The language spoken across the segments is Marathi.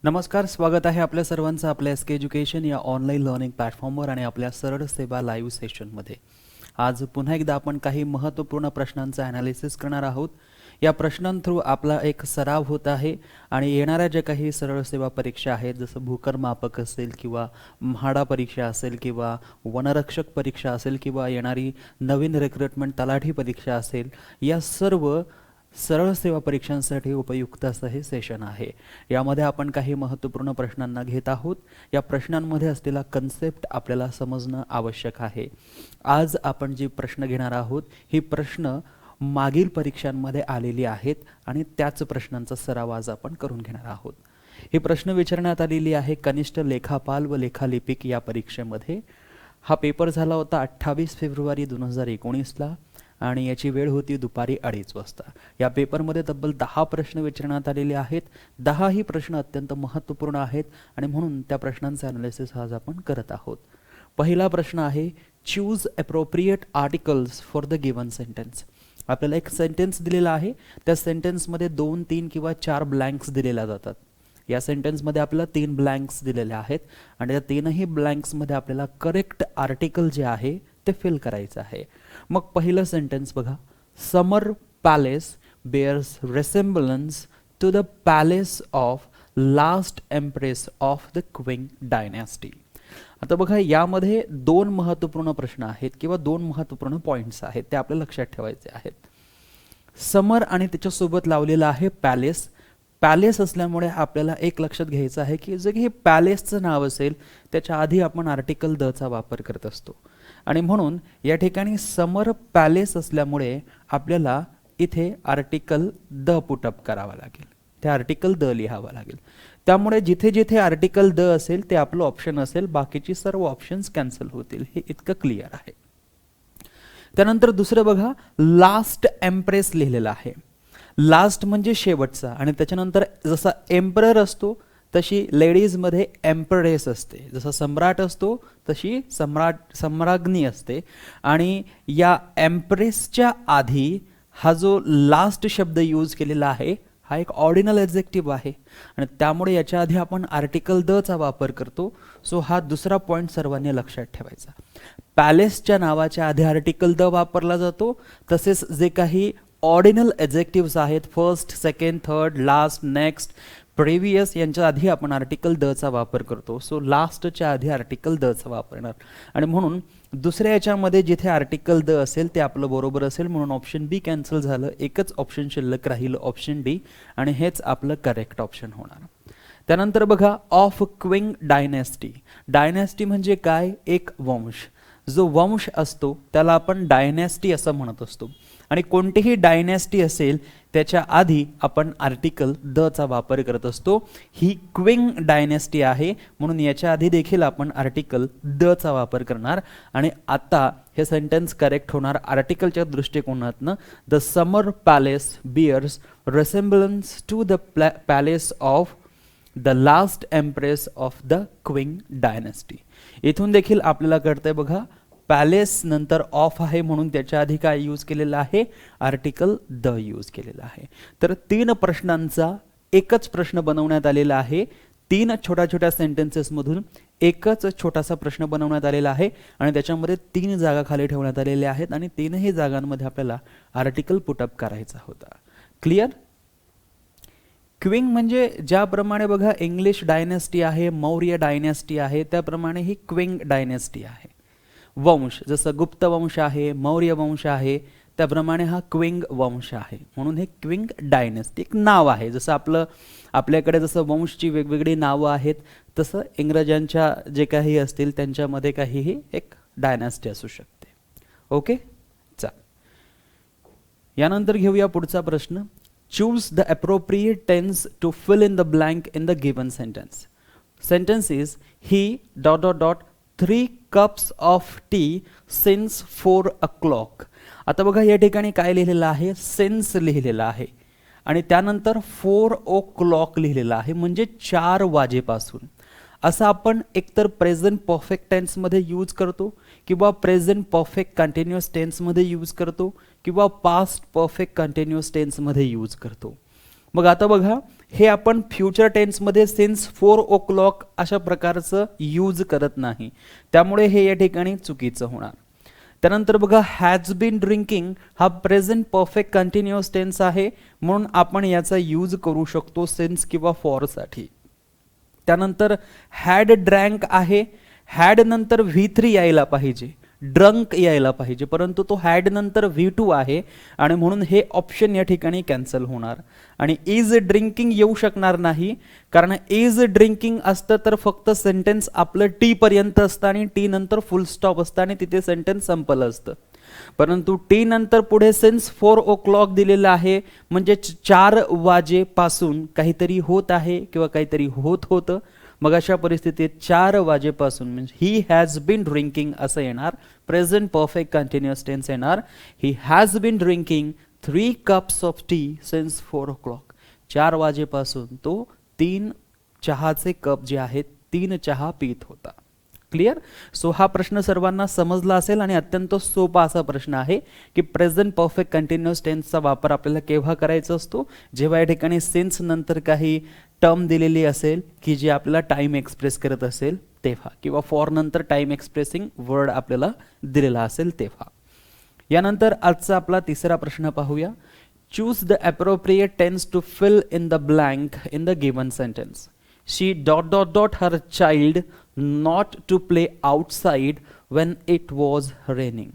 नमस्कार, स्वागत आहे आपल्या सर्वांचं आपल्या एस के एज्युकेशन या ऑनलाईन लर्निंग प्लॅटफॉर्मवर आणि आपल्या सरळ सेवा लाईव्ह सेशनमध्ये. आज पुन्हा एकदा आपण काही महत्त्वपूर्ण प्रश्नांचं ॲनालिसिस करणार आहोत. या प्रश्नांथ्रू आपला एक सराव होत आहे आणि येणाऱ्या ज्या काही सरळ सेवा परीक्षा आहेत, जसं भूकरमापक असेल किंवा म्हाडा परीक्षा असेल किंवा वनरक्षक परीक्षा असेल किंवा येणारी नवीन रिक्रुटमेंट तलाठी परीक्षा असेल, या सर्व सरळ सेवा परीक्षांसाठी उपयुक्त असं हे सेशन आहे. यामध्ये आपण काही महत्त्वपूर्ण प्रश्नांना घेत आहोत. या प्रश्नांमध्ये असलेला कन्सेप्ट आपल्याला समजणं आवश्यक आहे. आज आपण जी प्रश्न घेणार आहोत ही प्रश्न मागील परीक्षांमध्ये आलेली आहेत आणि त्याच प्रश्नांचा सराव आज आपण करून घेणार आहोत. ही प्रश्न विचारण्यात आलेली आहे कनिष्ठ लेखापाल व लेखालिपिक या परीक्षेमध्ये. हा पेपर झाला होता 28 फेब्रुवारी 2019ला आणि याची वेळ होती दुपारी 2:30 वाजता. या पेपरमध्ये तब्बल 10 प्रश्न विचारण्यात आलेले आहेत. 10 ही प्रश्न अत्यंत महत्त्वपूर्ण आहेत आणि म्हणून त्या प्रश्नांचे ॲनालिसिस आज आपण करत आहोत. पहिला प्रश्न आहे, choose appropriate articles for the given sentence. आपल्याला एक सेंटेन्स दिलेला आहे, त्या सेंटेन्समध्ये 2, 3 किंवा 4 ब्लँक्स दिलेल्या जातात. या सेंटेन्समध्ये आपल्याला 3 ब्लँक्स दिलेले आहेत आणि त्या 3ही ब्लँक्समध्ये आपल्याला करेक्ट आर्टिकल जे आहे ते फिल करायचं आहे. मग पहिलं सेंटेन्स बघा, summer palace bears resemblance to the palace of last empress of the Qing dynasty. आता बघा, यामध्ये 2 महत्त्वपूर्ण प्रश्न आहेत किंवा 2 महत्त्वपूर्ण पॉईंट्स आहेत, ते आपल्या लक्षात ठेवायचे आहेत. समर आणि त्याच्यासोबत लावलेलं आहे पॅलेस. पॅलेस असल्यामुळे आपल्याला एक लक्षात घ्यायचं आहे की जे हे पॅलेसचं नाव असेल त्याच्या आधी आपण आर्टिकल दचा वापर करत असतो आणि म्हणून या ठिकाणी समर पॅलेस असल्यामुळे आपल्याला इथे आर्टिकल द पुटअप करावा लागेल, ते आर्टिकल द लिहावा लागेल. त्यामुळे जिथे जिथे आर्टिकल द असेल ते आपलं ऑप्शन असेल, बाकीची सर्व ऑप्शन्स कॅन्सल होतील. हे इतकं क्लिअर आहे. त्यानंतर दुसरं बघा, लास्ट एम्प्रेस लिहिलेलं आहे. लास्ट म्हणजे शेवटचा आणि त्याच्यानंतर जसा एम्परर असतो तशी लेडीजमध्ये एम्परेस असते, जसा सम्राट असतो तशी सम्राज्ञी असते आणि या एम्प्रेसच्या आधी हा जो लास्ट शब्द यूज केलेला आहे हा एक ऑर्डिनल ॲडजेक्टिव्ह आहे आणि त्यामुळे याच्या आधी आपण आर्टिकल दचा वापर करतो. सो हा दुसरा पॉईंट सर्वांनी लक्षात ठेवायचा. पॅलेसच्या नावाच्या आधी आर्टिकल द वापरला जातो, तसेच जे काही ऑर्डिनल ॲडजेक्टिव्हज आहेत, first, second, third, last, next, previous, यांच्या आधी आपण आर्टिकल दचा वापर करतो. सो लास्टच्या आधी आर्टिकल दचा वापरणार आणि म्हणून दुसऱ्या याच्यामध्ये जिथे आर्टिकल द असेल ते आपलं बरोबर असेल, म्हणून ऑप्शन बी कॅन्सल झालं. एकच ऑप्शन शिल्लक राहिलं, ऑप्शन डी, आणि हेच आपलं करेक्ट ऑप्शन होणार. त्यानंतर बघा, ऑफ क्वीन डायनॅस्टी. डायनॅस्टी म्हणजे काय? एक वंश. जो वंश असतो त्याला आपण डायनॅस्टी असं म्हणत असतो आणि कोणतीही डायनॅस्टी असेल त्याच्या आधी आपण आर्टिकल दचा वापर करत असतो. ही क्वीन डायनॅस्टी आहे म्हणून याच्या आधी देखील आपण आर्टिकल दचा वापर करणार आणि आता हे सेंटेन्स करेक्ट होणार आर्टिकलच्या दृष्टिकोनातनं. The summer palace bears resemblance to the palace of the last empress of the Qing dynasty. इथून देखील आपल्याला कळतंय बघा, पॅलेस नंतर ऑफ आहे म्हणून त्याच्या आधी काय यूज केलेलं आहे? आर्टिकल द यूज केलेला आहे. तर 3 प्रश्नांचा एकच प्रश्न बनवण्यात आलेला आहे. 3 छोट्या छोट्या सेंटेन्सेसमधून एकच छोटासा प्रश्न बनवण्यात आलेला आहे आणि त्याच्यामध्ये 3 जागा खाली ठेवण्यात आलेल्या आहेत आणि 3ही जागांमध्ये आपल्याला आर्टिकल पुटअप करायचा होता. क्लिअर? क्वीन म्हणजे ज्याप्रमाणे बघा इंग्लिश डायनॅस्टी आहे, मौर्य डायनॅस्टी आहे, त्याप्रमाणे ही क्वीन डायनॅस्टी आहे. वंश जसं गुप्त वंश आहे, मौर्य वंश आहे, त्याप्रमाणे हा क्वीन वंश आहे म्हणून हे क्वीन डायनॅस्टी एक नाव आहे. जसं आपल्याकडे जसं वंशची वेगवेगळी नावं आहेत तसं इंग्रजांच्या जे काही असतील त्यांच्यामध्ये काहीही एक डायनॅस्टी असू शकते. ओके, चल यानंतर घेऊया पुढचा प्रश्न. Choose the appropriate tense to fill in the blank in the given sentence. Sentence is, he ... 3 cups of tea since 4 o'clock. आता बघा या ठिकाणी काय लिहिलेलं आहे? सिन्स लिहिलेलं आहे आणि त्यानंतर 4 o'clock लिहिलेलं आहे म्हणजे 4 वाजेपासून. असं आपण एकतर प्रेझेंट परफेक्ट टेन्समध्ये यूज करतो किंवा प्रेझेंट परफेक्ट कंटिन्युअस टेन्समध्ये यूज करतो किंवा पास्ट परफेक्ट कंटिन्युअस टेन्समध्ये यूज करतो. मग आता बघा हे आपण फ्युचर टेन्समध्ये सिन्स 4 o'clock अशा प्रकारचं यूज करत नाही, त्यामुळे हे या ठिकाणी चुकीचं होणार. त्यानंतर बघा हॅज बीन ड्रिंकिंग हा प्रेझेंट परफेक्ट कंटिन्युअस टेन्स आहे, म्हणून आपण याचा यूज करू शकतो सिन्स किंवा फॉर साठी. त्यानंतर हॅड ड्रँक आहे, हॅड नंतर V3 यायला पाहिजे, ड्रंक यायला पाहिजे, परंतु तो हॅड नंतर V2 आहे आणि म्हणून हे ऑप्शन या ठिकाणी कॅन्सल होणार. आणि इज ड्रिंकिंग येऊ शकणार नाही, कारण इज ड्रिंकिंग असतं तर फक्त सेंटेन्स आपलं टी पर्यंत असतं आणि टी नंतर फुल स्टॉप असतं आणि तिथे सेंटेन्स संपलं असतं. परंतु टी नंतर पुढे सिन्स 4 o'clock दिलेलं आहे, म्हणजे 4 वाजेपासून काहीतरी होत आहे किंवा काहीतरी होत होतं. मग अशा परिस्थितीत 4 वाजेपासून म्हणजे ही हॅज बीन ड्रिंकिंग असं येणार, प्रेझेंट परफेक्ट कंटिन्युअस टेन्स येणार. He has been drinking 3 cups of tea since 4 o'clock. 4 वाजेपासून तो 3 चहाचे कप जे आहेत 3 चहा पित होता. क्लिअर? सो हा प्रश्न सर्वांना समजला असेल आणि अत्यंत सोपा असा प्रश्न आहे की प्रेझेंट परफेक्ट कंटिन्युअस टेन्सचा वापर आपल्याला केव्हा करायचा असतो, जेव्हा या ठिकाणी सिन्स नंतर काही टर्म दिलेली असेल की जे आपल्याला टाइम एक्सप्रेस करत असेल तेव्हा, किंवा फॉर नंतर टाइम एक्सप्रेसिंग वर्ड आपल्याला दिलेला असेल तेव्हा. यानंतर आजचा आपला तिसरा प्रश्न पाहूया. Choose the appropriate tense to fill in the blank in the given sentence. She ... her child not to play outside when it was raining.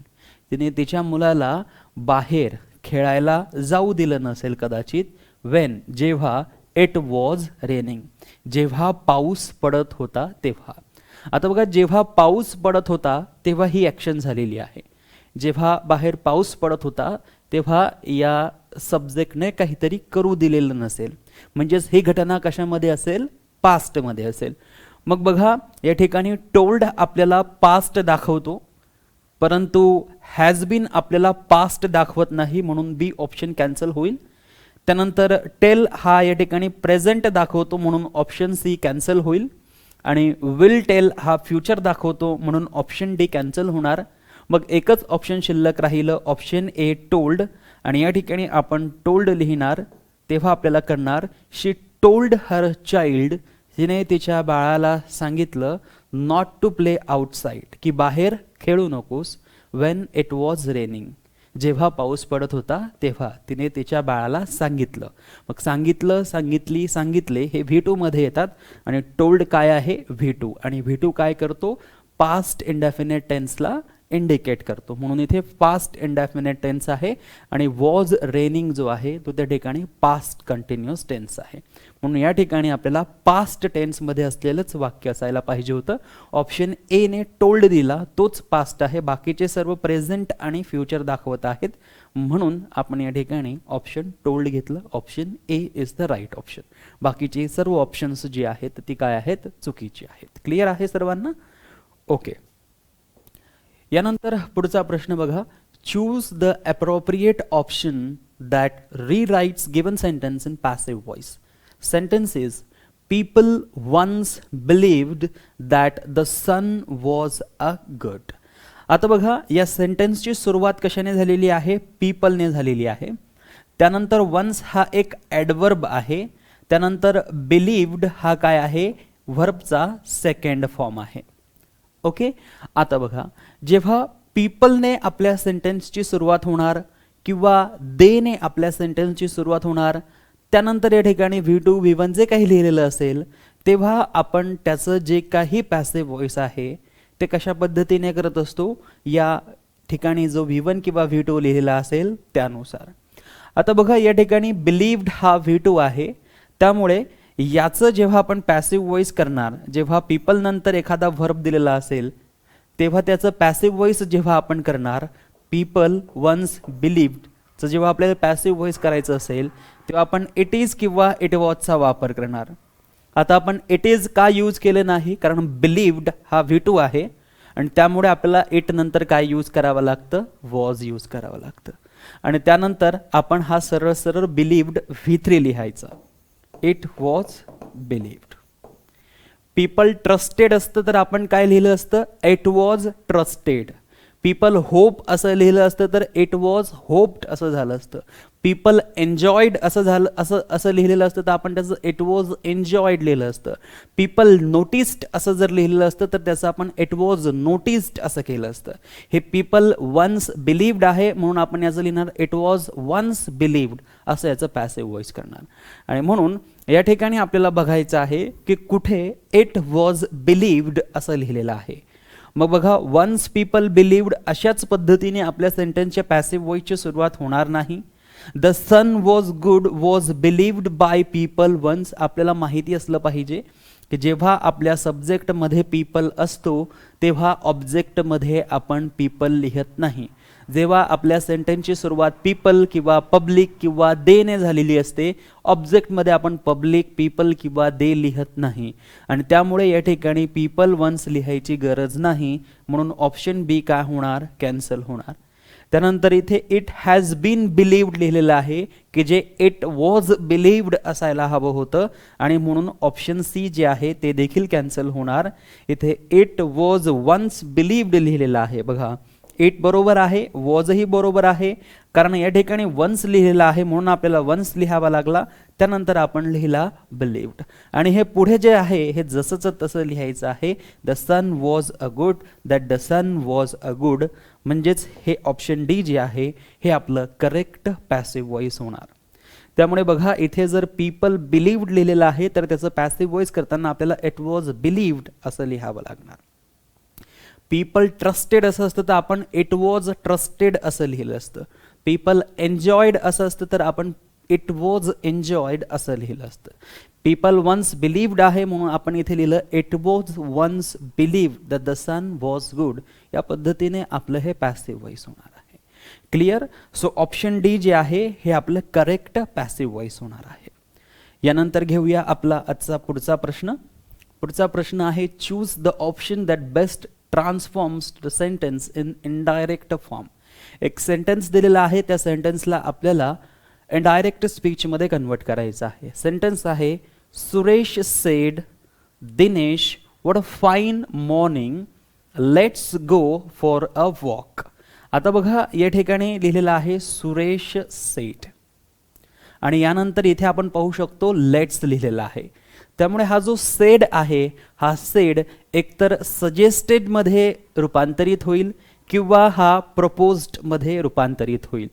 तिने तिच्या मुलाला बाहेर खेळायला जाऊ दिलं नसेल कदाचित, when जेव्हा, it was raining जेव्हा पाऊस पडत होता तेव्हा. आता बघा, जेव्हा पाऊस पडत होता तेव्हा ही ॲक्शन झालेली आहे. जेव्हा बाहेर पाऊस पडत होता तेव्हा या सब्जेक्टने काहीतरी करू दिलेलं नसेल, म्हणजेच ही घटना कशामध्ये असेल, पास्टमध्ये असेल. मग बघा या ठिकाणी टोल्ड आपल्याला पास्ट दाखवतो, परंतु हॅज बीन आपल्याला पास्ट दाखवत नाही, म्हणून बी ऑप्शन कॅन्सल होईल. त्यानंतर टेल हा या ठिकाणी प्रेझेंट दाखवतो, म्हणून ऑप्शन सी कॅन्सल होईल. आणि विल टेल हा फ्युचर दाखवतो, म्हणून ऑप्शन डी कॅन्सल होणार. मग एकच ऑप्शन शिल्लक राहिलं, ऑप्शन ए टोल्ड. आणि या ठिकाणी आपण टोल्ड लिहिणार, तेव्हा आपल्याला करणार शी टोल्ड हर चाइल्ड, तिने तिच्या बाळाला सांगितलं नॉट टू प्ले आउटसाइड, की बाहेर खेळू नकोस, वेन इट वॉज रेनिंग जेव्हा पाऊस पडत होता तेव्हा तिने तिच्या बाळाला सांगितलं. मग सांगितलं, सांगितली, सांगितले हे V2 मध्ये येतात आणि टोल्ड काय आहे, V2. आणि V2 काय करतो, पास्ट इंडेफिनेट टेन्सला इंडिकेट करतो, म्हणून इथे पास्ट इंडेफिनेट टेन्स आहे. आणि वॉज रेनिंग जो आहे तो त्या ठिकाणी पास्ट कंटिन्युअस टेन्स आहे, म्हणून या ठिकाणी आपल्याला पास्ट टेन्समध्ये असलेलंच वाक्य असायला पाहिजे होतं. ऑप्शन ए ने टोल्ड दिला, तोच पास्ट आहे, बाकीचे सर्व प्रेझेंट आणि फ्युचर दाखवत आहेत, म्हणून आपण या ठिकाणी ऑप्शन टोल्ड घेतलं. Option A is the right option. बाकीचे सर्व ऑप्शन्स जी आहेत ती काय आहेत, चुकीची आहेत. क्लिअर आहे सर्वांना? ओके. यानंतर पुढचा प्रश्न बघा. Choose the appropriate option that rewrites given sentence in passive voice. Sentence is people once believed that the sun was a good. आता बघा या सेंटेन्सची सुरुवात कशाने झालेली आहे, पीपलने झालेली आहे. त्यानंतर वन्स हा एक ॲडवर्ब आहे. त्यानंतर बिलीव्ड हा काय आहे, व्हर्बचा सेकंड फॉर्म आहे. ओके. आता बघा, जेव्हा पीपलने आपल्या सेंटेन्सची सुरुवात होणार किंवा देने आपल्या सेंटेन्सची सुरुवात होणार, त्यानंतर या ठिकाणी V2 V1 जे काही लिहिलेलं असेल, तेव्हा आपण त्याचं जे काही पॅसिव्ह व्हॉइस आहे ते कशा पद्धतीने करत असतो, या ठिकाणी जो V1 किंवा V2 लिहिलेला असेल त्यानुसार. आता बघा या ठिकाणी बिलीव्ड हा V2 आहे, त्यामुळे याचं जेव्हा आपण पॅसिव्ह व्हॉइस करणार, जेव्हा पीपल नंतर एखादा व्हर्ब दिलेला असेल तेव्हा त्याचं पॅसिव्ह व्हॉइस जेव्हा आपण करणार, पीपल वन्स बिलीव्ड जेव्हा आपल्याला पॅसिव्ह व्हॉइस करायचं असेल तेव्हा आपण इट इज किंवा इट वॉजचा वापर करणार. आता आपण इट इज का यूज केले नाही, कारण बिलीव्ड हा V2 आहे आणि त्यामुळे आपल्याला इट नंतर काय यूज करावं लागतं, वॉज यूज करावं लागतं. आणि त्यानंतर आपण हा सरळ सरळ बिलीव्ड V3 लिहायचा, it was believed. People trusted असतं तर आपण काय लिहिलं असतं, it was trusted. People hope असं लिहिलं असतं तर इट वॉज होप्ड असं झालं असतं. पीपल एन्जॉयड असं झालं, असं असं लिहिलेलं असतं तर आपण त्याचं इट वॉज एन्जॉयड लिहिलं असतं. पीपल नोटिस्ड असं जर लिहिलेलं असतं तर त्याचं आपण इट वॉज नोटिस्ड असं केलं असतं. हे पीपल वन्स बिलीव्ड आहे म्हणून आपण याचं लिहिणार इट वॉज वन्स बिलीव्ड असं याचं पॅसिव्ह व्हॉइस करणार. आणि म्हणून या ठिकाणी आपल्याला बघायचं आहे की कुठे इट वॉज बिलीव्ड असं लिहिलेलं आहे. मग बघा, वन्स पीपल बिलीव्ड अशाच पद्धतीने आपल्या सेंटेन्सच्या पॅसिव्ह व्हॉइसची सुरुवात होणार नाही. The sun was good was believed by people once. आपल्याला माहिती असलं पाहिजे की जेव्हा आपल्या सब्जेक्टमध्ये पीपल असतो तेव्हा ऑब्जेक्टमध्ये आपण पीपल लिहत नाही. जेव्हा आपल्या सेंटेन्सची सुरुवात पीपल किंवा पब्लिक किंवा दे ने झालेली असते, ऑब्जेक्टमध्ये आपण पब्लिक, पीपल किंवा दे लिहत नाही. आणि त्यामुळे या ठिकाणी पीपल वन्स लिहायची गरज नाही, म्हणून ऑप्शन बी काय होणार, कॅन्सल होणार. त्यानंतर इथे इट हॅज बीन बिलीव्ड लिहिलेलं आहे की जे इट वॉज बिलीव्ड असायला हवं होतं आणि म्हणून ऑप्शन सी जे आहे ते देखील कॅन्सल होणार. इथे इट वॉज वन्स बिलीव्ड लिहिलेलं आहे. बघा, इट बरोबर आहे, वॉजही बरोबर आहे, कारण या ठिकाणी वन्स लिहिलेला आहे म्हणून आपल्याला वन्स लिहावा लागला. त्यानंतर आपण लिहिला बिलीव्ड. आणि हे पुढे जे आहे हे जसंच तसं लिहायचं आहे. The sun was a good, that the sun was a good. म्हणजेच हे ऑप्शन डी जे आहे हे आपलं करेक्ट पॅसिव्ह व्हॉइस होणार. त्यामुळे बघा, इथे जर पीपल बिलीव्ड लिहिलेलं आहे तर त्याचं पॅसिव्ह व्हॉइस करताना आपल्याला इट वॉज बिलीव्ड असं लिहावं लागणार. पीपल ट्रस्टेड असं असतं तर आपण इट वॉज ट्रस्टेड असं लिहिलं असतं. पीपल एन्जॉयड असं असतं तर आपण इट वॉज एन्जॉयड असं लिहिलं असतं. पीपल वन्स बिलीव्ड आहे म्हणून आपण इथे लिहिलं it was once believed that the sun was good. या पद्धतीने आपलं हे पॅसिव्ह व्हॉइस होणार आहे. Clear? So option D J आहे हे आपलं करेक्ट पॅसिव्ह व्हॉइस होणार आहे. यानंतर घेऊया आपला आजचा पुढचा प्रश्न. पुढचा प्रश्न आहे choose the option that best transforms the sentence in indirect form. एक सेंटेन्स दिलेला आहे, त्या सेंटेन्सला आपल्याला इनडायरेक्ट स्पीचमध्ये कन्वर्ट करायचं आहे. सेंटेन्स आहे Suresh sed Dinesh what a fine morning let's go for a walk. आता बघा, या ठिकाणी लिहिलेलं आहे सुरेश सेड आणि यानंतर इथे आपण पाहू शकतो लेट्स लिहिलेला आहे. त्यामुळे हा जो सेड आहे हा सेड एकतर सजेस्टेड मध्ये रूपांतरित होईल किंवा हा प्रपोज्ड मध्ये रूपांतरित होईल.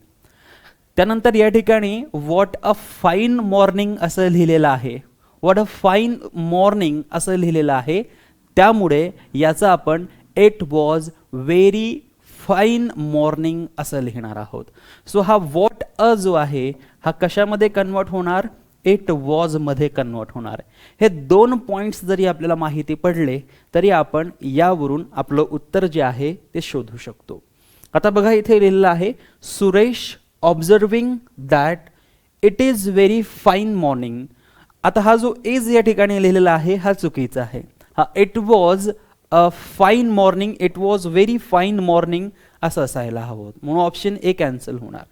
त्यानंतर या ठिकाणी व्हॉट अ फाईन मॉर्निंग असं लिहिलेलं आहे. व्हॉट अ फाईन मॉर्निंग असं लिहिलेलं आहे. त्यामुळे याचं आपण it was very fine morning असं लिहिणार आहोत. सो हा व्हॉट अ जो आहे हा कशामध्ये कन्वर्ट होणार, इट वॉज मध्ये कन्वर्ट होणार. हे दोन पॉइंट्स जरी आपल्याला माहिती पडले तरी आपण यावरून आपलं उत्तर जे आहे ते शोधू शकतो. आता बघा, इथे लिहिलेलं आहे Suresh observing that it is very fine morning. आता हा जो इज या ठिकाणी लिहिलेला आहे हा चुकीचा आहे. हा it was a fine morning, it was very fine morning असं असायला हवं, म्हणून ऑप्शन ए कॅन्सल होणार.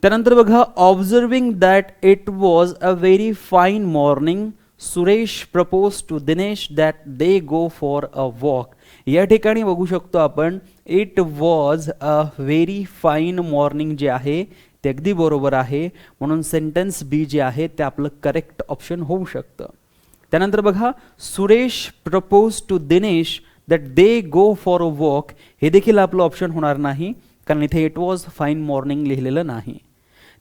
त्यानंतर बघा, observing that it was a very fine morning Suresh propose to Dinesh that they go for a walk. या ठिकाणी बघू शकतो आपण it was a very fine morning जे आहे ते अगदी बरोबर आहे, म्हणून सेंटेन्स बी जे आहे ते आपलं करेक्ट ऑप्शन होऊ शकतं. त्यानंतर बघा, Suresh propose to Dinesh that they go for a walk. हे देखील आपलं ऑप्शन होणार नाही कारण इथे इट वॉज फाईन मॉर्निंग लिहिलेलं नाही.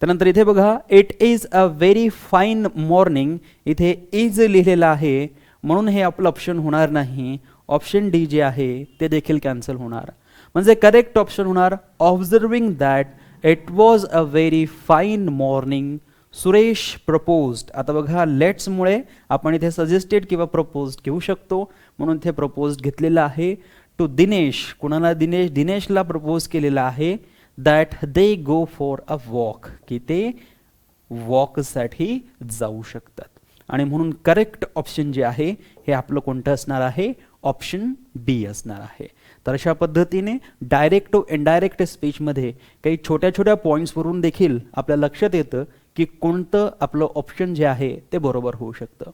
त्यानंतर इथे बघा, it is a very fine morning, इथे इज लिहिलेलं आहे म्हणून हे आपलं ऑप्शन होणार नाही. ऑप्शन डी जे आहे ते देखील कॅन्सल होणार. म्हणजे करेक्ट ऑप्शन होणार observing that it was a very fine morning Suresh proposed. आता बघा, लेट्समुळे आपण इथे सजेस्टेड किंवा प्रपोज्ड घेऊ शकतो, म्हणून इथे प्रपोज्ड घेतलेलं आहे. टू दिनेश, कुणाला दिनेश, दिनेशला प्रपोज केलेला आहे that they go for a walk, की ते वॉकसाठी जाऊ शकतात. आणि म्हणून करेक्ट ऑप्शन जे आहे हे आपलं कोणतं असणार आहे, ऑप्शन बी असणार आहे. तर अशा पद्धतीने डायरेक्ट टू इनडायरेक्ट स्पीचमध्ये काही छोट्या छोट्या पॉईंट्सवरून देखील आपल्या लक्षात येतं की कोणतं आपलं ऑप्शन जे आहे ते बरोबर होऊ शकतं.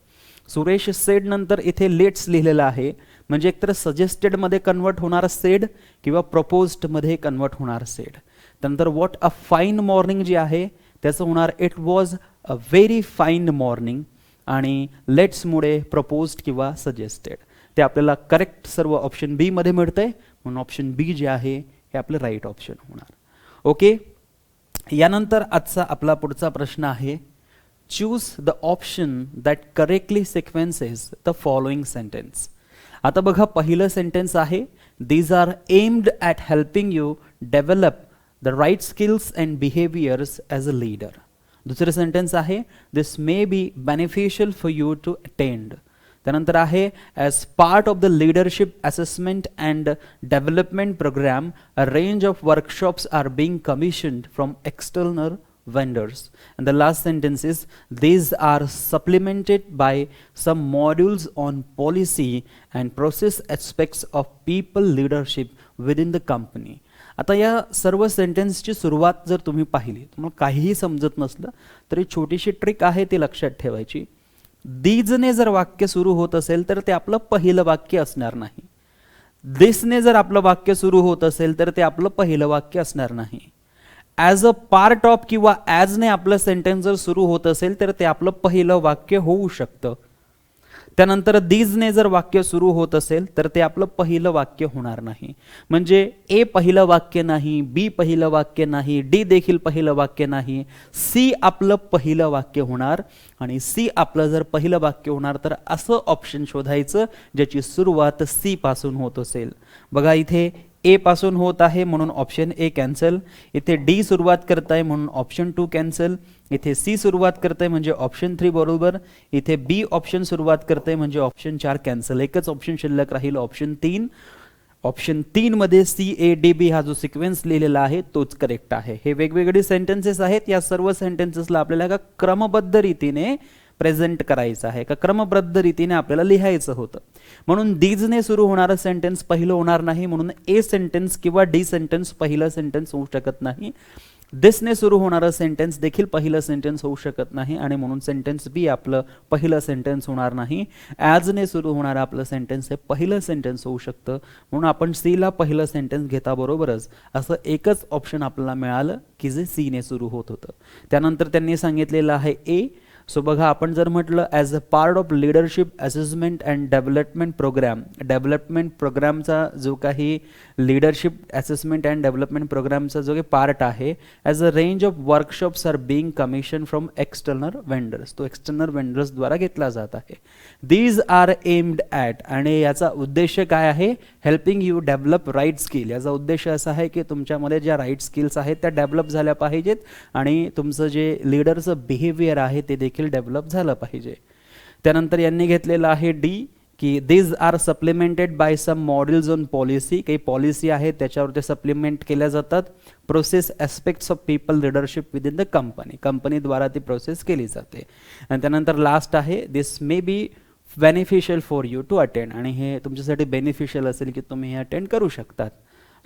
सुरेश सेड नंतर इथे लेट्स लिहिलेलं आहे, म्हणजे एकतर सजेस्टेडमध्ये कन्वर्ट होणार सेड किंवा प्रपोज्डमध्ये कन्वर्ट होणार सेड. त्यानंतर व्हॉट अ फाईन मॉर्निंग जे आहे त्याचं होणार it was a very fine morning आणि लेट्समुळे प्रपोज्ड किंवा सजेस्टेड. ते आपल्याला करेक्ट सर्व ऑप्शन बी मध्ये मिळतंय, म्हणून ऑप्शन बी जे आहे हे आपलं राईट ऑप्शन होणार. ओके, यानंतर आजचा आपला पुढचा प्रश्न आहे choose the option that correctly sequences the following sentence. आता बघा, पहिलं सेंटेन्स आहे these are aimed at helping you develop the right skills and behaviours as a leader. दुसरं सेंटेन्स आहे this may be beneficial for you to attend. त्यानंतर आहे as part of the leadership assessment and development programme a range of workshops are being commissioned from external vendors. And the last sentence is these are supplemented by some modules on policy and process aspects of people leadership within the company. आता या सर्व सेंटेन्सची सुरुवात जर तुम्ही पाहिली, तुम्हाला काहीही समजत नसलं तरी छोटीशी ट्रिक आहे ती लक्षात ठेवायची. दीजने जर वाक्य सुरू होत असेल तर ते आपलं पहिलं वाक्य असणार नाही. दिसने जर आपलं वाक्य सुरू होत असेल तर ते आपलं पहिलं वाक्य असणार नाही. ॲज अ पार्ट ऑफ किंवा ॲजने आपलं सेंटेन्स जर सुरू होत असेल तर ते आपलं पहिलं वाक्य होऊ शकतं. त्यानंतर दीजने जर वाक्य सुरू होत असेल तर ते आपलं पहिलं वाक्य होणार नाही. म्हणजे ए पहिलं वाक्य नाही, बी पहिलं वाक्य नाही, डी देखील पहिलं वाक्य नाही, सी आपलं पहिलं वाक्य होणार. आणि सी आपलं जर पहिलं वाक्य होणार तर असं ऑप्शन शोधायचं ज्याची सुरुवात सी पासून होत असेल. बघा, इथे ए पासून होत आहे म्हणून ऑप्शन ए कॅन्सल, इथे डी सुरुवात करताय म्हणून ऑप्शन 2 कॅन्सल, इथे सी सुरुवात करताय म्हणजे ऑप्शन 3 बरोबर, इथे बी ऑप्शन सुरुवात करताय म्हणजे ऑप्शन 4 कॅन्सल. एकच ऑप्शन शिल्लक राहील ऑप्शन 3. ऑप्शन 3 मध्ये सी ए डी बी हा जो सिक्वेन्स लिहिलेला आहे तोच करेक्ट आहे. हे वेगवेगळे सेंटेन्सेस आहेत, या सर्व सेंटेन्सेसला आपल्याला एका क्रमबद्ध रीतीने प्रेझेंट करायचं आहे, का क्रमबद्ध रीतीने आपल्याला लिहायचं होतं. म्हणून दीजने सुरू होणारं सेंटेन्स पहिलं होणार नाही, म्हणून ए सेंटेन्स किंवा डी सेंटेन्स पहिलं सेंटेन्स होऊ शकत नाही. दिसने सुरू होणारं सेंटेन्स देखील पहिलं सेंटेन्स होऊ शकत नाही आणि म्हणून सेंटेन्स बी आपलं पहिलं सेंटेन्स होणार नाही. ॲजने सुरू होणारं आपलं सेंटेन्स हे पहिलं सेंटेन्स होऊ शकतं, म्हणून आपण सीला पहिलं सेंटेन्स घेता बरोबरच असं एकच ऑप्शन आपल्याला मिळालं की जे सीने सुरू होत होतं. त्यानंतर त्यांनी सांगितलेलं आहे ए. सो बघा, आपण जर म्हटलं as a part of leadership assessment and development प्रोग्रामचा जो काही लिडरशिप असेसमेंट अँड डेव्हलपमेंट प्रोग्रामचा जो काही पार्ट आहे, as a range of workshops are being commission from external vendors, तो एक्सटर्नल वेंडर्सद्वारा घेतला जात आहे. दीज आर एम्ड ॲट, आणि याचा उद्देश काय आहे, helping you develop right skill. याचा उद्देश असा आहे की तुमच्यामध्ये ज्या राईट स्किल्स आहेत त्या डेव्हलप झाल्या पाहिजेत आणि तुमचं जे लीडरचं बिहेवियर आहे ते देखील डेव्हलप झालं पाहिजे. त्यानंतर यांनी घेतलेलं आहे the key these are supplemented by some modules on policy. काही पॉलिसी आहेत त्याच्यावर ते सप्लिमेंट केल्या जातात. Process aspects of people leadership with in the कंपनीद्वारा ती प्रोसेस केली जाते. आणि त्यानंतर लास्ट आहे this may be beneficial for you to attend, आणि हे तुमच्यासाठी बेनिफिशियल असेल की तुम्ही हे अटेंड करू शकतात.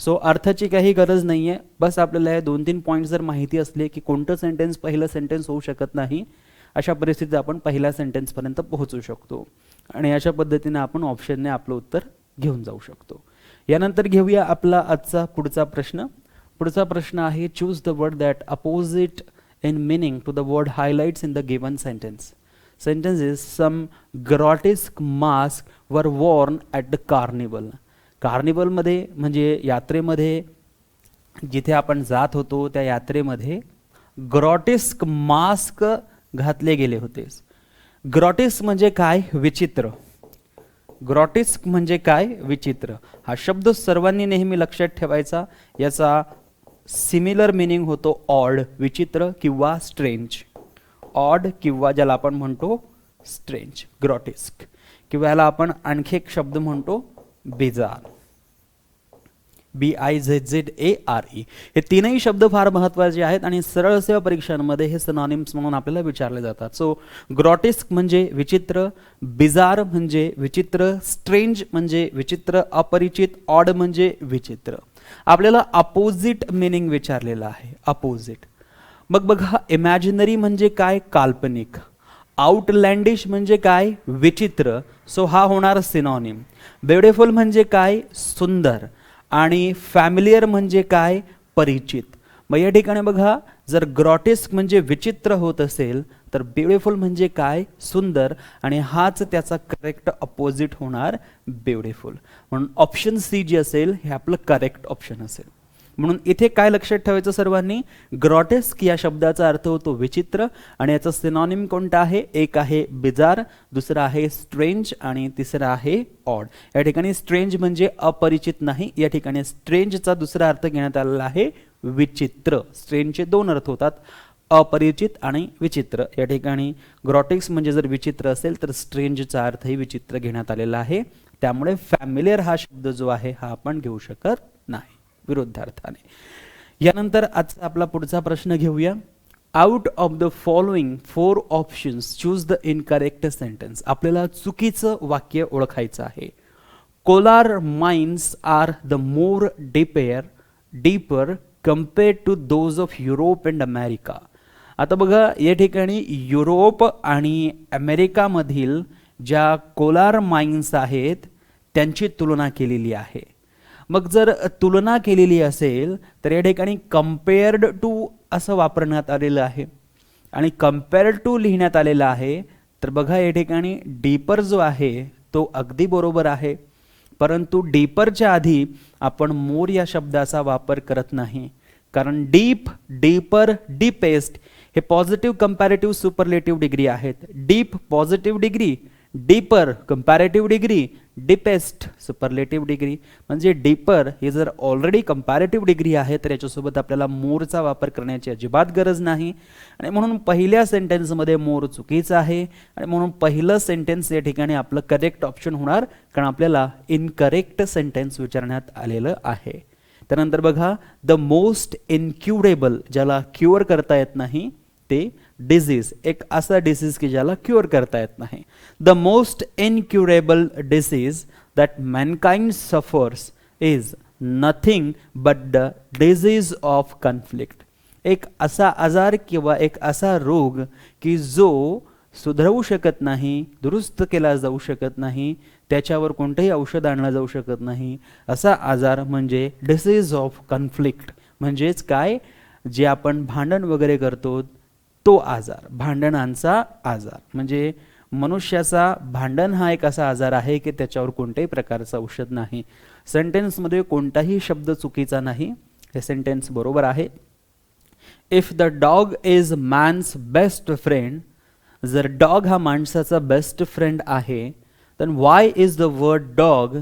सो अर्थाची काही गरज नाही आहे, बस आपल्याला हे 2-3 पॉईंट जर माहिती असले की कोणतं सेंटेन्स पहिलं सेंटेन्स होऊ शकत नाही, अशा परिस्थितीत आपण पहिल्या सेंटेन्सपर्यंत पोहोचू शकतो आणि अशा पद्धतीने आपण ऑप्शनने आपलं उत्तर घेऊन जाऊ शकतो. यानंतर घेऊया आपला आजचा पुढचा प्रश्न. पुढचा प्रश्न आहे choose the word that opposite in meaning to the word highlights in the given sentence. Sentence is some grotesque mask were worn at the carnival. कार्निवलमध्ये म्हणजे यात्रेमध्ये जिथे आपण जात होतो त्या यात्रेमध्ये ग्रॉटेस्क मास्क घातले गेले होते. ग्रॉटेस्क म्हणजे काय, विचित्र. ग्रॉटेस्क म्हणजे काय, विचित्र. हा शब्द सर्वांनी नेहमी लक्षात ठेवायचा. याचा सिमिलर मिनिंग होतो ऑड, विचित्र किंवा स्ट्रेंज. ऑड किंवा ज्याला आपण म्हणतो स्ट्रेंज, ग्रॉटेस्क. किंवा याला आपण आणखी एक शब्द म्हणतो बिजार, BIZZARE. हे तीनही शब्द फार महत्त्वाचे आहेत आणि सरळ सेवा परीक्षांमध्ये हे सिनॉनिम्स म्हणून आपल्याला विचारले जातात. सो ग्रॉटेस्क म्हणजे विचित्र, बिजार म्हणजे विचित्र, स्ट्रेंज म्हणजे विचित्र, अपरिचित, ऑड म्हणजे विचित्र. आपल्याला अपोजिट मिनिंग विचारलेला आहे, अपोजिट. मग बघा, इमॅजिनरी म्हणजे काय, काल्पनिक. आउटलँडिश म्हणजे काय, विचित्र. सो हा होणार सिनॉनिम. ब्युटिफुल म्हणजे काय, सुंदर. आणि फॅमिलियर म्हणजे काय, परिचित. मग या ठिकाणी बघा, जर ग्रॉटेस्क म्हणजे विचित्र होत असेल तर ब्युटिफुल म्हणजे काय, सुंदर, आणि हाच त्याचा करेक्ट अपोजिट होणार ब्युटिफुल. म्हणून ऑप्शन सी जे असेल हे आपलं करेक्ट ऑप्शन असेल. म्हणून इथे काय लक्षात ठेवायचं सर्वांनी, ग्रॉटेस्क या शब्दाचा अर्थ होतो विचित्र, आणि याचा सिनॉनिम कोणता आहे, एक आहे बिजार, दुसरा आहे स्ट्रेंज, आणि तिसरा आहे ऑड. या ठिकाणी स्ट्रेंज म्हणजे अपरिचित नाही, या ठिकाणी स्ट्रेंजचा दुसरा अर्थ घेण्यात आलेला आहे विचित्र. स्ट्रेंजचे दोन अर्थ होतात, अपरिचित आणि विचित्र. या ठिकाणी ग्रॉटेस्क म्हणजे जर विचित्र असेल तर स्ट्रेंजचा अर्थही विचित्र घेण्यात आलेला आहे. त्यामुळे फॅमिलियर हा शब्द जो आहे हा आपण घेऊ शकत नाही विरुद्धार्थाने. यानंतर आज आपला पुढचा प्रश्न घेऊया. Out of the following 4 options choose the incorrect sentence. आपल्याला चुकीचं वाक्य ओळखायचं आहे. Kolar mines are the more deeper compared to those of Europe and America. आता बघा या ठिकाणी युरोप आणि अमेरिकामधील ज्या कोलार माइन्स आहेत त्यांची तुलना केलेली आहे. मग जर तुलना केलेली असेल तर या ठिकाणी कम्पेअर्ड टू असं वापरण्यात आलेलं आहे, आणि कम्पेअर्ड टू लिहिण्यात आलेलं आहे. तर बघा या ठिकाणी डीपर जो आहे तो अगदी बरोबर आहे, परंतु डीपरच्या आधी आपण मोर या शब्दाचा वापर करत नाही, कारण डीप, डीपर, डीपेस्ट हे पॉझिटिव्ह कंपॅरेटिव्ह सुपरलेटिव्ह डिग्री आहेत. Deep positive degree, deeper comparative degree, deepest superlative degree. म्हणजे डीपर हे जर ऑलरेडी कंपॅरेटिव्ह डिग्री आहे तर याच्यासोबत आपल्याला मोरचा वापर करण्याची अजिबात गरज नाही, आणि म्हणून पहिल्या सेंटेन्समध्ये मोर चुकीचा आहे, आणि म्हणून पहिलं सेंटेन्स या ठिकाणी आपलं करेक्ट ऑप्शन होणार, कारण आपल्याला इनकरेक्ट सेंटेन्स विचारण्यात आलेलं आहे. त्यानंतर बघा द मोस्ट इनक्युरेबल, ज्याला क्युअर करता येत नाही ते डिसीज, एक असा डिसीज की ज्याला क्युअर करता येत नाही. The most incurable disease that mankind suffers is nothing but the disease of conflict. एक असा आजार किंवा एक असा रोग की जो सुधरवू शकत नाही, दुरुस्त केला जाऊ शकत नाही, त्याच्यावर कोणतंही औषध आणलं जाऊ शकत नाही, असा आजार म्हणजे डिसीज ऑफ कॉन्फ्लिक्ट. म्हणजेच काय, जे आपण भांडण वगैरे करतो तो आजार, भांडणांचा आजार. म्हणजे मनुष्याचा भांडण हा एक असा आजार आहे की त्याच्यावर कोणत्याही प्रकारचं औषध नाही. सेंटेन्समध्ये कोणताही शब्द चुकीचा नाही, हे सेंटेन्स बरोबर आहे. If the dog is man's best friend, जर डॉग हा माणसाचा बेस्ट फ्रेंड आहे, then why is the word dog,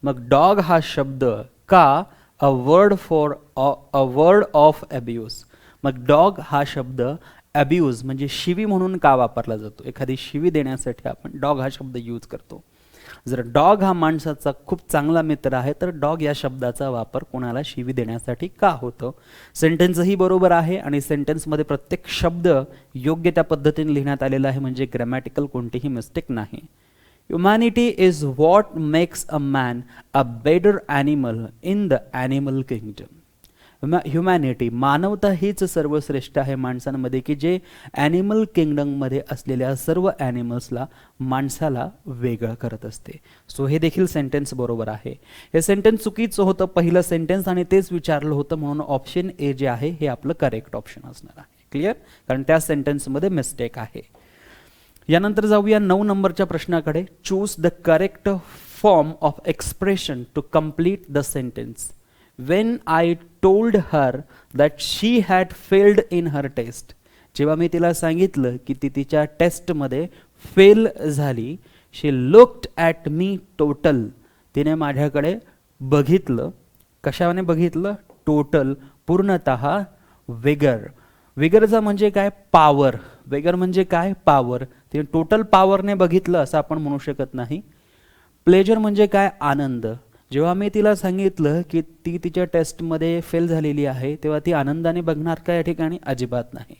मग डॉग हा शब्द का a word of abuse. मग डॉग हा शब्द अब्यूज म्हणजे शिवी म्हणून का वापरला जातो, एखादी शिवी देण्यासाठी आपण डॉग हा शब्द यूज करतो. जर डॉग हा माणसाचा खूप चांगला मित्र आहे तर डॉग या शब्दाचा वापर कोणाला शिवी देण्यासाठी का होतो. सेंटेन्सही बरोबर आहे, आणि सेंटेन्समध्ये प्रत्येक शब्द योग्य त्या पद्धतीने लिहिण्यात आलेला आहे, म्हणजे ग्रॅमॅटिकल कोणतीही मिस्टेक नाही. Humanity is what makes a man a better animal in the animal kingdom. Humanity, मानवता हीच सर्वश्रेष्ठ आहे माणसांमध्ये, की जे ॲनिमल किंगडममध्ये असलेल्या सर्व ॲनिमल्सला, माणसाला वेगळं करत असते. सो हे देखील सेंटेन्स बरोबर आहे. हे सेंटेन्स चुकीचं होतं पहिलं सेंटेन्स, आणि तेच विचारलं होतं, म्हणून ऑप्शन ए जे आहे हे आपलं करेक्ट ऑप्शन असणार आहे. क्लिअर, कारण त्या सेंटेन्समध्ये मिस्टेक आहे. यानंतर जाऊया 9 नंबरच्या प्रश्नाकडे. Choose the correct form of expression to complete the sentence. When I told her that she had failed in her test. जेव्हा मी तिला सांगितलं की ती तिच्या टेस्टमध्ये फेल झाली. शी लुक्ड ॲट मी टोटल. तिने माझ्याकडे बघितलं. कशाने बघितलं? टोटल, पूर्णतः. विगर, विगरचा म्हणजे काय? पॉवर. विगर म्हणजे काय? पॉवर. ते टोटल पॉवरने बघितलं असं आपण म्हणू शकत नाही. प्लेजर म्हणजे काय? आनंद. जेव्हा मी तिला सांगितलं की ती तिच्या टेस्टमध्ये फेल झालेली आहे तेव्हा ती आनंदाने बघणार का? या ठिकाणी अजिबात नाही.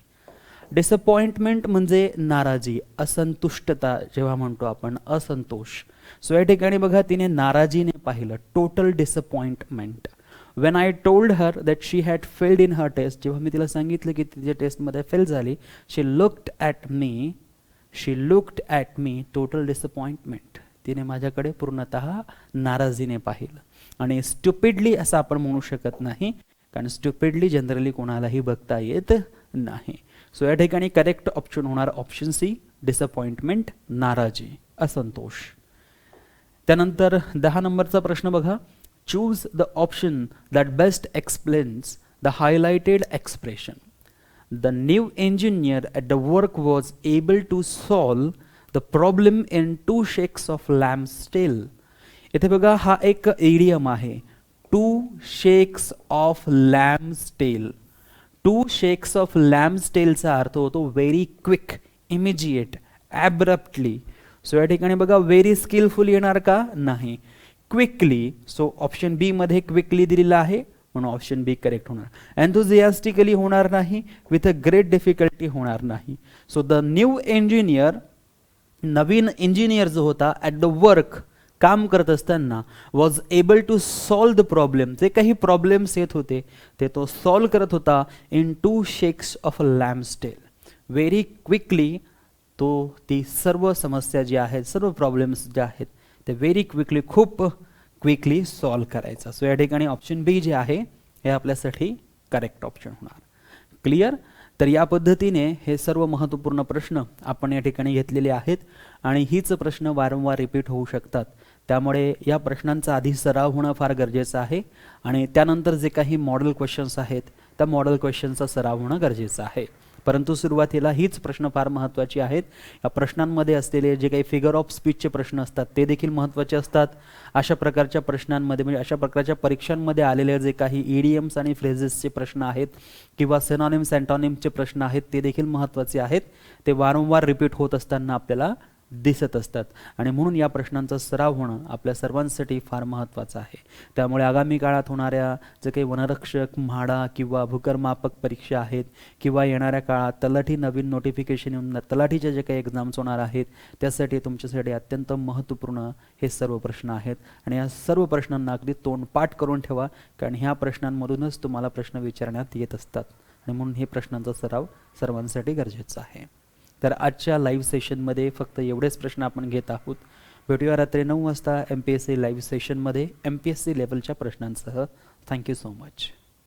डिसअपॉइंटमेंट म्हणजे नाराजी, असंतुष्टता जेव्हा म्हणतो आपण, असंतोष. सो या ठिकाणी बघा तिने नाराजीने पाहिलं, total disappointment. When I told her that she had failed in her test, जेव्हा मी तिला सांगितलं की तिच्या टेस्टमध्ये फेल झाली, she looked at me total disappointment. तिने माझ्याकडे पूर्णतः नाराजीने पाहिलं. आणि स्टुपिडली असं आपण म्हणू शकत नाही, कारण स्टुपिडली जनरली कोणालाही बघता येत नाही. सो या ठिकाणी करेक्ट ऑप्शन होणार ऑप्शन सी, डिसअपॉइंटमेंट, नाराजी, असंतोष. त्यानंतर 10 नंबरचा प्रश्न बघा. Choose the option that best explains the highlighted expression. The new engineer at the work was able to solve the problem in 2 shakes of lamb's tail. इथे बघा हा एक इडियम आहे, 2 shakes of lamb's tail. 2 shakes of lamb's tail चा अर्थ होतो व्हेरी क्विक, इमिजिएट, ॲब्रप्टली. सो या ठिकाणी बघा व्हेरी स्किलफुल येणार का? नाही, क्विकली. सो ऑप्शन बी मध्ये क्विकली दिलेला आहे म्हणून ऑप्शन बी करेक्ट होणार. एन्थुझियास्टिकली होणार नाही, विथ अ ग्रेट डिफिकल्टी होणार नाही. सो द न्यू इंजिनियर, नवीन इंजिनियर जो होता, ॲट द वर्क, काम करत असताना, was able to solve the problem, जे काही प्रॉब्लेम्स येत होते ते तो सॉल्व करत होता in 2 shakes of a lamb's tail. Very quickly तो ती सर्व समस्या जी आहेत, सर्व प्रॉब्लेम्स जे आहेत ते व्हेरी क्विकली, खूप क्विकली सॉल्व करायचा. सो या ठिकाणी ऑप्शन बी जे आहे हे आपल्यासाठी करेक्ट ऑप्शन होणार. क्लिअर? तर या पद्धतीने हे सर्व महत्त्वपूर्ण प्रश्न आपण या ठिकाणी घेतलेले आहेत आणि हीच प्रश्न वारंवार रिपीट होऊ शकतात. त्यामुळे या प्रश्नांचा आधी सराव होणं फार गरजेचं आहे आणि त्यानंतर जे काही मॉडेल क्वेश्चन्स आहेत त्या मॉडेल क्वेश्चनचा सराव होणं गरजेचं आहे. परंतु सुरुवातीला हीच प्रश्न फार महत्त्वाची आहेत. या प्रश्नांमध्ये असलेले जे काही फिगर ऑफ स्पीचचे प्रश्न असतात ते देखील महत्त्वाचे असतात. अशा प्रकारच्या प्रश्नांमध्ये म्हणजे अशा प्रकारच्या परीक्षांमध्ये आलेले जे काही इडियम्स आणि फ्रेजेसचे प्रश्न आहेत किंवा सिनॉनिम्स अँटॉनिम्सचे प्रश्न आहेत ते देखील महत्त्वाचे आहेत. ते वारंवार रिपीट होत असताना आपल्याला दिसत असतात आणि म्हणून या प्रश्नांचा सराव होणं आपल्या सर्वांसाठी फार महत्त्वाचं आहे. त्यामुळे आगामी काळात होणाऱ्या जे काही वनरक्षक, म्हाडा किंवा भूकरमापक परीक्षा आहेत किंवा येणाऱ्या काळात तलाठी नवीन नोटिफिकेशन येऊन तलाठीचे जे काही एक्झाम्स होणार आहेत त्यासाठी तुमच्यासाठी अत्यंत महत्त्वपूर्ण हे सर्व प्रश्न आहेत आणि या सर्व प्रश्नांना अगदी तोंडपाठ करून ठेवा, कारण ह्या प्रश्नांमधूनच तुम्हाला प्रश्न विचारण्यात येत असतात आणि म्हणून हे प्रश्नांचा सराव सर्वांसाठी गरजेचा आहे. तर आजच्या लाईव्ह सेशनमध्ये फक्त एवढेच प्रश्न आपण घेत आहोत. भेटूया रात्री 9 वाजता MPSC लाईव्ह सेशनमध्ये MPSC लेवलच्या प्रश्नांसह. Thank you so much.